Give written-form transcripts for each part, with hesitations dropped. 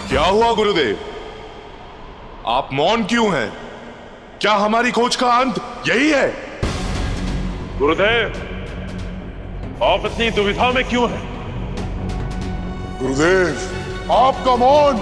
क्या हुआ गुरुदेव, आप मौन क्यों हैं? क्या हमारी खोज का अंत यही है? गुरुदेव, आप इतनी दुविधा में क्यों हैं? गुरुदेव, आपका मौन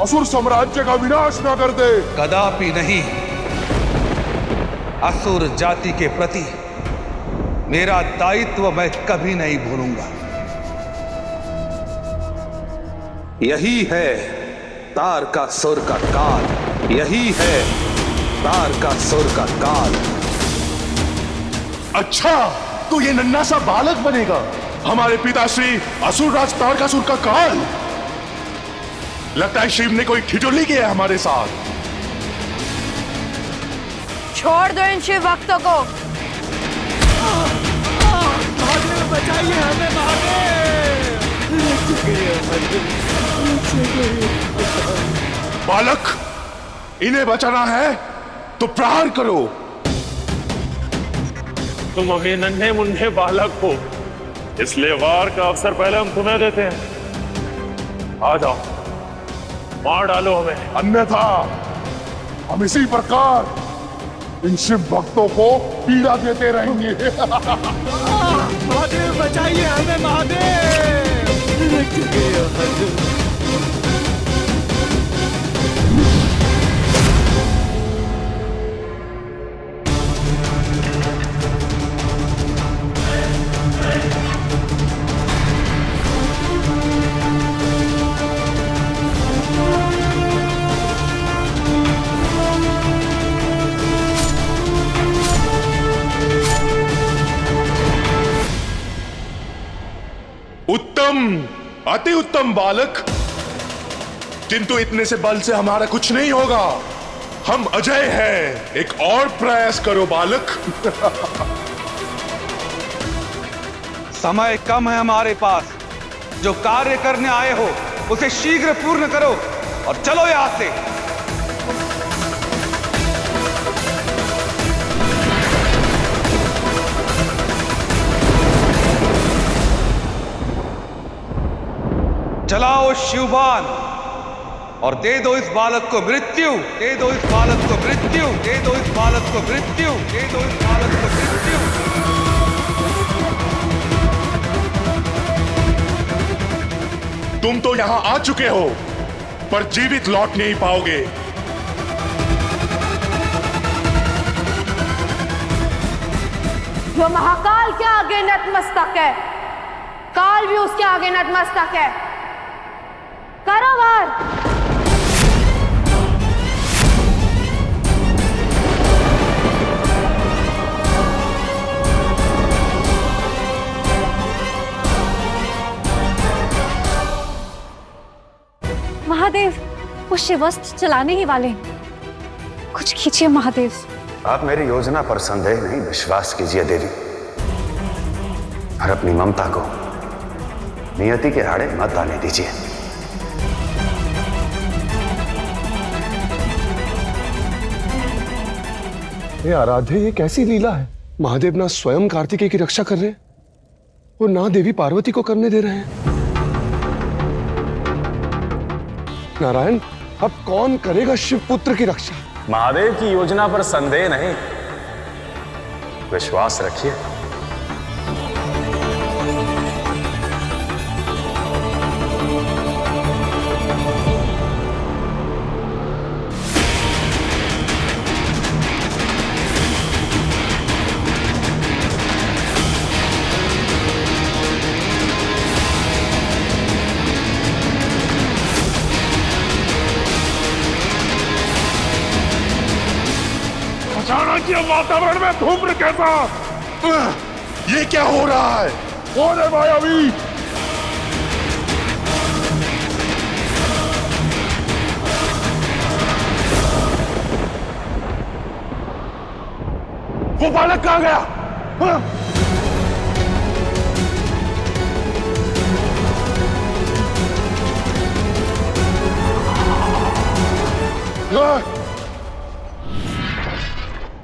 असुर साम्राज्य का विनाश न कर दे। कदापि नहीं। असुर जाति के प्रति मेरा दायित्व मैं कभी नहीं भूलूंगा। यही है तारकासुर का काल, यही है तारकासुर का काल। अच्छा, तो ये नन्हा सा बालक बनेगा हमारे पिताश्री असुर राज तारकासुर का काल? लगता है शिव ने कोई ठिठुली किया है हमारे साथ। छोड़ दो इन शिव भक्तों को। महादेव बचाइए हमें, महादेव। बालक, इन्हें बचाना है तो प्रहार करो। तुम अभी नन्हे मुन्ने बालक हो, इसलिए वार का अवसर पहले हम तुम्हें देते हैं। आ जाओ, मार डालो हमें। अन्यथा हम इसी प्रकार इन शिव भक्तों को पीड़ा देते रहेंगे। महादेव बचाइए हमें, महादेव। उत्तम, अति उत्तम बालक, किंतु इतने से बल से हमारा कुछ नहीं होगा। हम अजय हैं। एक और प्रयास करो बालक। समय कम है हमारे पास। जो कार्य करने आए हो उसे शीघ्र पूर्ण करो और चलो यहां से। चलाओ शिवबान और दे दो इस बालक को मृत्यु, दे दो इस बालक को मृत्यु, दे दो इस बालक को मृत्यु, दे दो इस बालक को मृत्यु। तुम तो यहां आ चुके हो, पर जीवित लौट नहीं पाओगे। जो महाकाल के आगे नतमस्तक है, काल भी उसके आगे नतमस्तक है। करो वार। महादेव, वो शिवस्त्र चलाने ही वाले हैं। कुछ खींचिए महादेव। आप मेरी योजना पर संदेह नहीं, विश्वास कीजिए देवी, और अपनी ममता को नियति के आड़े मत आने दीजिए। ये आराध्य, ये कैसी लीला है? महादेव ना स्वयं कार्तिकेय की रक्षा कर रहे हैं और ना देवी पार्वती को करने दे रहे हैं। नारायण, अब कौन करेगा शिव पुत्र की रक्षा? महादेव की योजना पर संदेह नहीं, विश्वास रखिए। अचानक ये वातावरण में धूम्र कैसा? ये क्या हो रहा है? कौन है मायावी? वो बालक कहां गया?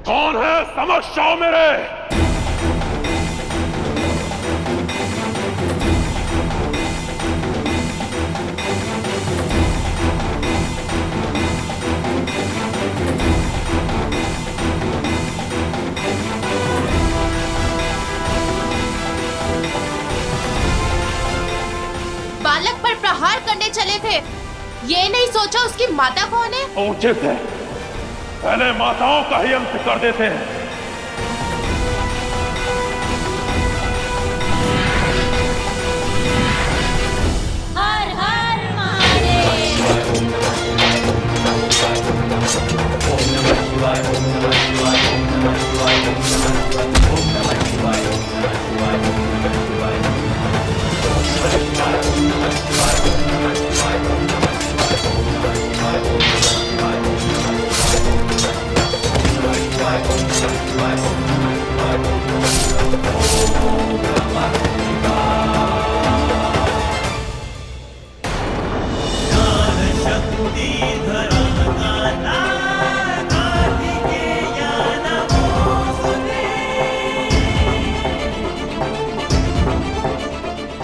कौन है? समझ जाओ मेरे। चले थे, ये नहीं सोचा उसकी माता कौन है? उचित है, पहले माताओं का ही अंत कर देते हैं। हर हर महादेव।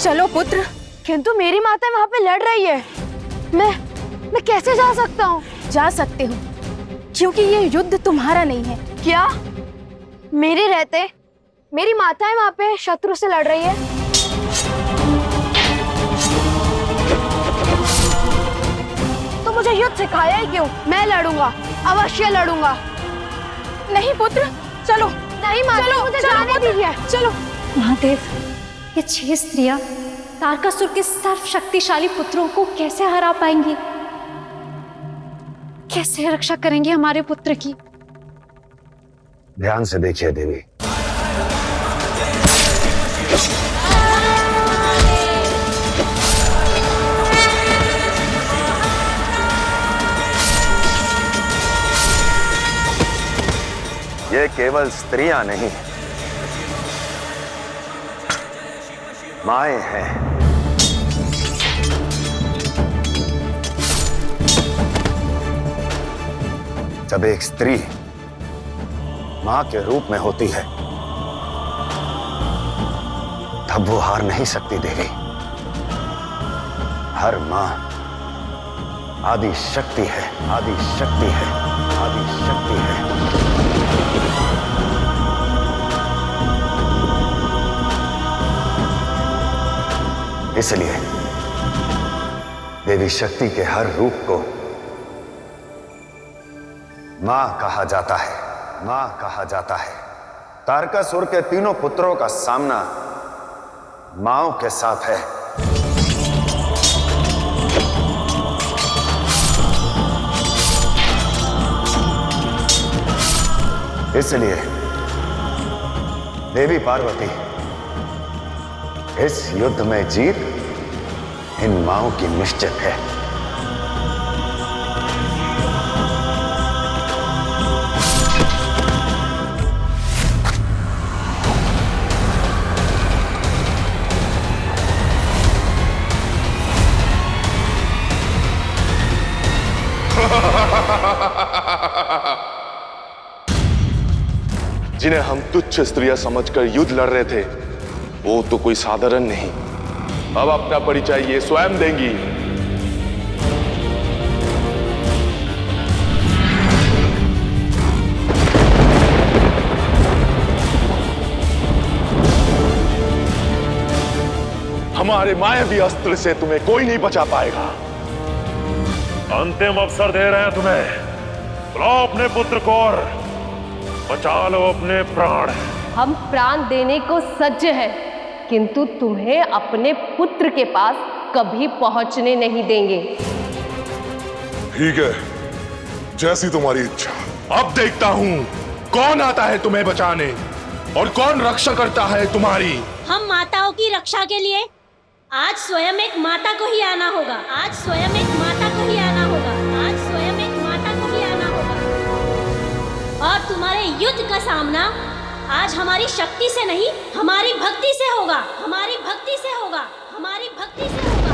चलो पुत्र। किंतु मेरी माता वहां पे लड़ रही है। मैं कैसे जा सकता हूँ? जा सकते हो, क्योंकि ये युद्ध तुम्हारा नहीं है। क्या? मेरे रहते मेरी माता है वहां पे शत्रु से लड़ रही है? तो मुझे युद्ध सिखाया ही क्यों? मैं लड़ूंगा, अवश्य लड़ूंगा। नहीं पुत्र, चलो। नहीं माता, मुझे जाने दीजिए। चलो। महादेव, ये 6 स्त्रियां तारकासुर के सर्वशक्तिशाली पुत्रों को कैसे हरा पाएंगी? कैसे रक्षा करेंगे हमारे पुत्र की? ध्यान से देखिए देवी। ये केवल स्त्रियां नहीं, माएं हैं। जब एक स्त्री मां के रूप में होती है, तब वो हार नहीं सकती देवी। हर मां आदि शक्ति है, आदि शक्ति है, आदि शक्ति है। इसलिए देवी शक्ति के हर रूप को मां कहा जाता है, मां कहा जाता है। तारकासुर के तीनों पुत्रों का सामना मांओं के साथ है। इसलिए देवी पार्वती, इस युद्ध में जीत इन मांओं की निश्चित है। जिन्हें हम तुच्छ स्त्रियां समझकर युद्ध लड़ रहे थे, वो तो कोई साधारण नहीं। अब अपना परिचय ये स्वयं देंगी। हमारे मायावी अस्त्र से तुम्हें कोई नहीं बचा पाएगा। अंतिम अवसर दे रहे हैं तुम्हें। बुलाओ अपने पुत्र को और बचा लो अपने प्राण। हम प्राण देने को सज्ज हैं, किंतु तुम्हें अपने पुत्र के पास कभी पहुंचने नहीं देंगे। ठीक है, जैसी तुम्हारी इच्छा। अब देखता हूं कौन आता है तुम्हें बचाने और कौन रक्षा करता है तुम्हारी। हम माताओं की रक्षा के लिए आज स्वयं एक माता को ही आना होगा। आज स्वयं एक माता को ही आना होगा। आज स्वयं एक माता को ही आना होगा। और तुम्हारे युद्ध का सामना आज हमारी शक्ति से नहीं, हमारी भक्ति से होगा। हमारी भक्ति से होगा। हमारी भक्ति से होगा।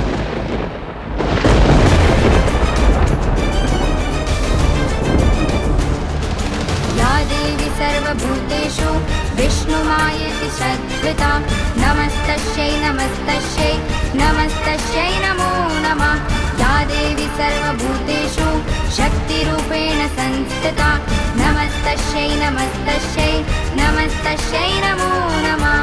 या देवी सर्वभूतेषु विष्णुमायति सद्विता। नमस्तस्यै नमस्तस्यै नमस्तस्यै नमो नमः। या देवी सर्वभूतेषु शक्तिरूपेण संस्थिता। नमस्तस्यै नमस्तस्यै नमस्तस्यै नमो नमः।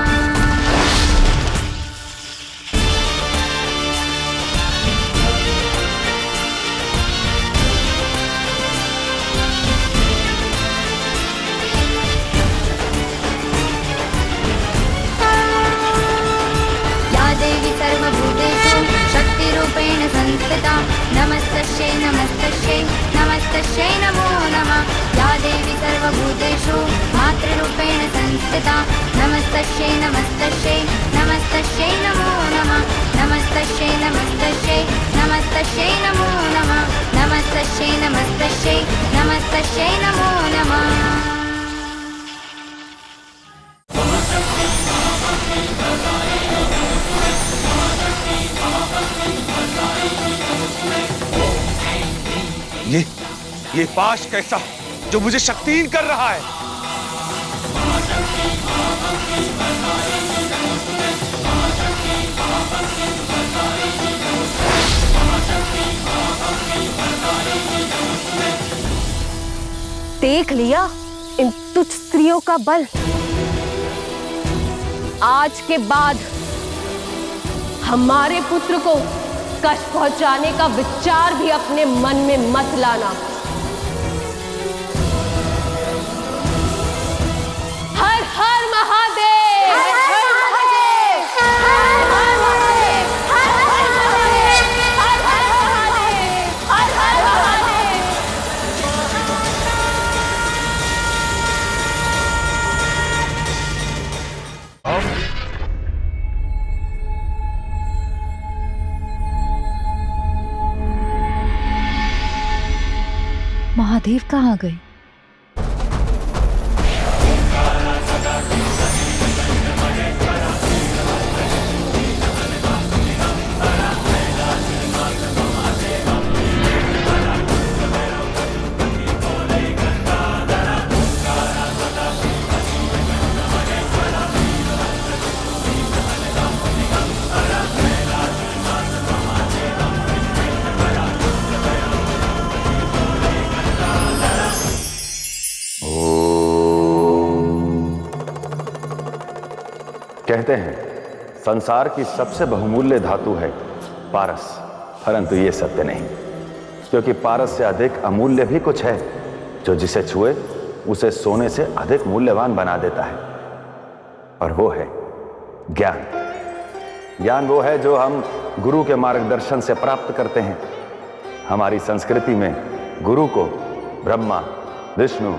नमस्तस्यै नमस्तस्यै नमो नमः या देवी सर्वभूतेषु मातृरूपेण संस्थिता नमस्तस्यै नमस्तस्यै नमस्तस्यै नमो नमः नमस्तस्यै नमस्तस्यै नमस्तस्यै नमो नमः नमस्तस्यै नमस्तस्यै नमस्तस्यै नमो नमः। ये पाश कैसा जो मुझे शक्तिहीन कर रहा है? देख लिया इन तुच्छ स्त्रियों का बल। आज के बाद हमारे पुत्र को कष्ट पहुंचाने का विचार भी अपने मन में मत लाना। हर हर महादेव, हर हर महादेव, हर हर महादेव, हर हर महादेव, हर हर महादेव, हर हर महादेव। महादेव कहाँ गए? कहते हैं संसार की सबसे बहुमूल्य धातु है पारस, परंतु ये सत्य नहीं, क्योंकि पारस से अधिक अमूल्य भी कुछ है जो जिसे छुए उसे सोने से अधिक मूल्यवान बना देता है, और वो है ज्ञान। ज्ञान वो है जो हम गुरु के मार्गदर्शन से प्राप्त करते हैं। हमारी संस्कृति में गुरु को ब्रह्मा, विष्णु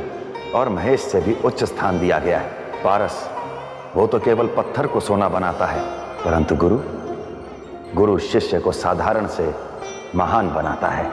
और महेश से भी उच्च स्थान दिया गया है। पारस वो तो केवल पत्थर को सोना बनाता है, परंतु गुरु शिष्य को साधारण से महान बनाता है।